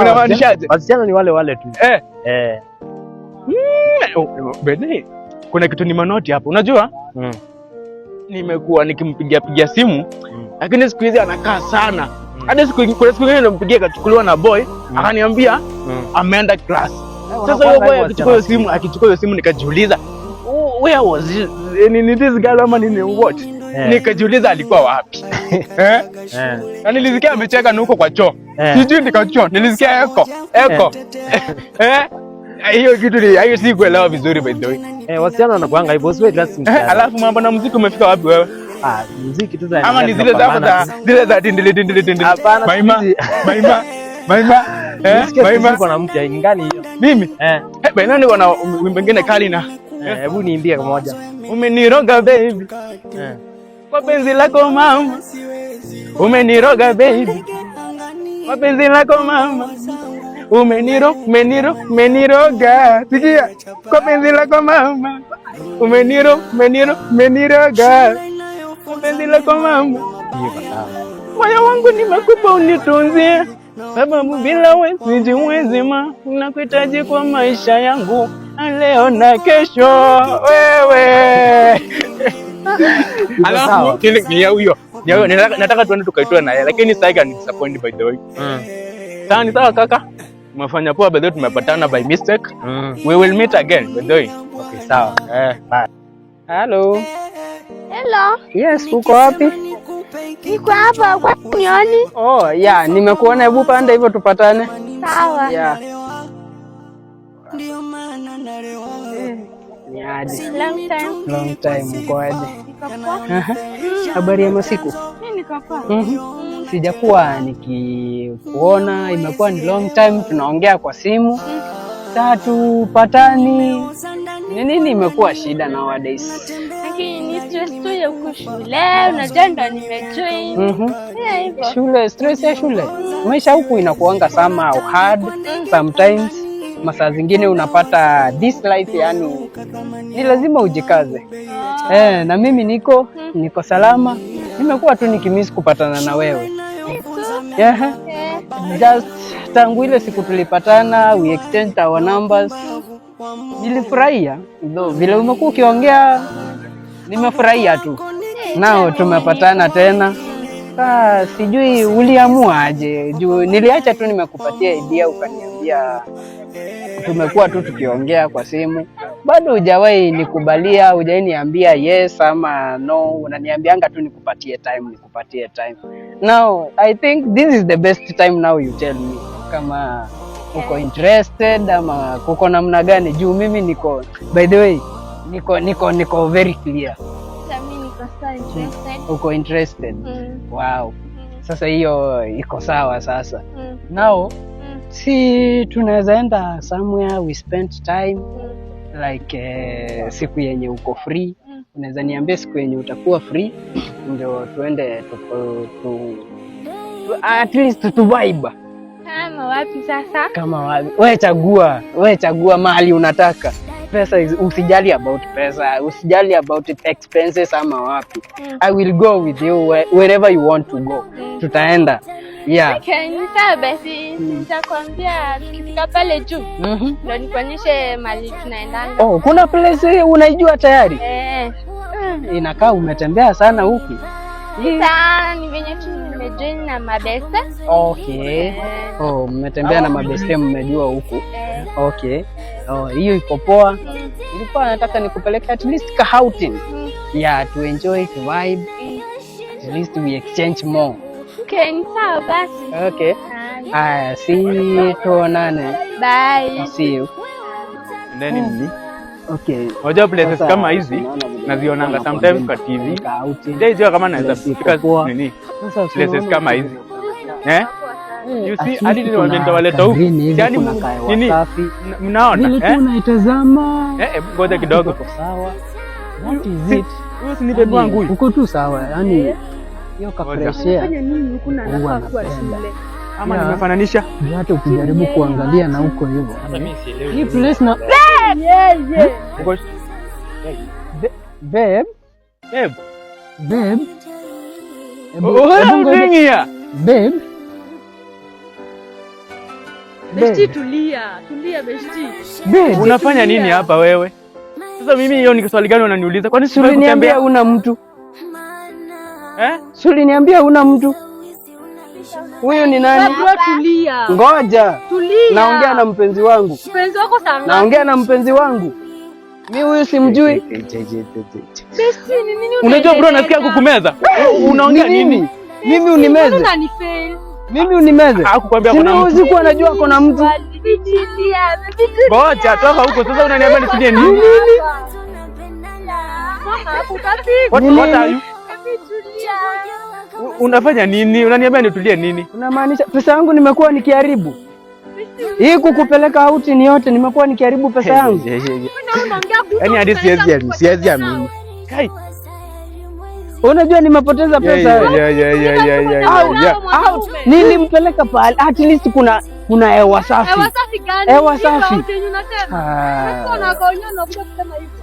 Unamaanishaje? Wasichana ni wale wale tu. Bene, kuna kitu ni manoti hapo. Unajua? Nimekuwa nikimpigia simu, lakini siku hizi anakaa sana. Hadi siku nyingine nampigia kachukuliwa na boy, akaniambia ameenda class. Sasa huyo boy akichukua hiyo simu nikajiuliza, where was ni this girl ama ni what? Nikajiuliza alikuwa wapi? Na nilisikia amecheka huko kwa choo. Sijui ndikachoo, nilisikia eko. Hiyo kitu hiyo si kuelewa vizuri by the way. Wasichana wanakuanga hivyo, usiwe dressing. Alafu mambo na muziki umefika wapi wewe? Muziki tu za ama ni zile za dindili. Hapana. Maima. Maima kuna mpya ingani hiyo. Mimi? Bana niko na wimbo mwingine kali na. Hebu niimbie moja. Umeniroga baby. Kwa penzi lako mama. Umeniroga baby. Kwa penzi lako mama. Umeniroga. Sikia. Kwa penzi lako mama. Umeniroga. Kwa penzi lako mama. Moyo wangu nimekupa unitunzie. Sababu bila wewe sijiwezi ma. Nakuhitaji kwa maisha yangu. Leo na kesho wewe. Alafu ni huyo. Nataka tuende tukaitoe na yeye, lakini sasa hivi ni disappointed by the way. Sawa ni sawa kaka. Umefanya poa by the way, tumepatana by mistake. We will meet again by the way. Okay, sawa. Bye. Hello. Yes, uko wapi? Niko hapa kwa nioni. Oh, yeah, nimekuona, hebu panda hivyo tupatane. Sawa. Yeah. Ni aje? Long time uko aje? Habari ya masiku? Niko poa. Sijakuwa nikikuona, imekuwa ni long time tunaongea kwa simu. Tupatani. Nini imekuwa shida nowadays? Lakini stress tu ya shule, unajua ndo nimejoin. Stress ya shule. Maisha huku inakuanga somehow hard sometimes. Masaa zingine unapata this life, yani ni lazima ujikaze. Na mimi niko salama. Nimekuwa tu nikimiss kupatana na wewe. Just tangu ile siku tulipatana, we exchanged our numbers. Nilifurahia. Vile umekuwa ukiongea, nimefurahia tu. Nao tumepatana tena. Sijui uliamua aje. Juu niliacha tu nimekupatia idea ukaniambia tumekuwa tu tukiongea kwa simu. Bado hujawahi nikubalia, hujawahi niambia yes ama no. Unaniambianga tu nikupatie time. Now I think this is the best time now you tell me kama uko interested ama kuko namna gani, juu mimi niko, by the way, niko very clear. Mimi niko so interested. Uko interested? Wow. Sasa hiyo iko sawa sasa. Now si tunaweza enda somewhere we spend time like siku yenye uko free. Unaweza niambia siku yenye utakuwa free ndio tuende at least to vibe. Kama wapi sasa? Kama wapi? Wewe chagua mahali unataka. Pesa usijali about pesa, usijali about expenses ama wapi. I will go with you wherever you want to go. Tutaenda. Yeah. Okay, ni sawa basi. Nitakwambia tukifika pale juu. Ndio nikuonyeshe mahali tunaendanga. Oh, kuna place unaijua tayari? Inakaa umetembea sana huku. Sasa ni venye tu nimejoin na mabeste. Okay. Mmetembea na mabeste, mmejua huku. Okay. Hiyo iko poa. Nilikuwa nataka nikupeleke at least ka outing. Yeah, to enjoy, to vibe. At least we exchange more. Okay, ni sawa basi. Okay. See tuonane. Bye. See you. Ndani mimi. Okay. Unajua places kama hizi nazionanga sometimes kwa TV. Sijui kama naweza kufika nini. Places kama hizi. You see, hadi nitawaleta huku. Yaani nini? Mnaona? Nilikuwa naitazama. Ngoja kidogo. Sawa. What is it? Usinipe wangu. Uko tu sawa. Yaani hiyo kafreshia. Fanya nini huko na nafaa kwa shule? Ama nimefananisha? Hata ukijaribu kuangalia na huko hivyo. Mimi sielewi. Hii place na Uko babe. What are you doing here? Babe. Besti, tulia besti. Unafanya nini hapa wewe? Sasa mimi hiyo ni swali gani unaniuliza? Kwani si uliniambia una mtu? Si uliniambia una mtu? Huyu ni nani? Bro, tulia. Ngoja. Tulia. Naongea na mpenzi wangu. Mpenzi wako sana. Naongea na mpenzi wangu. Mimi huyu simjui. Besti, ni nini? Unajua bro, nasikia kukumeza. Unaongea nini? Mimi unimeze. Unanifail. Mimi unimeze. Hakukwambia kuna mtu. Sina usiku anajua kuna mtu. Ngoja, toka huko sasa unaniambia nisije nini? What are you? Unafanya nini? Unaniambia nitulie nini? Unamaanisha pesa yangu nimekuwa nikiharibu? Hii kukupeleka out ni yote nimekuwa nikiharibu pesa yangu. Yaani hadi siwezi amini. Kai. Unajua nimepoteza pesa. Nilimpeleka pale at least kuna hewa safi. Hewa safi gani? Hewa safi. Sasa unakonya na kuja kusema hivyo.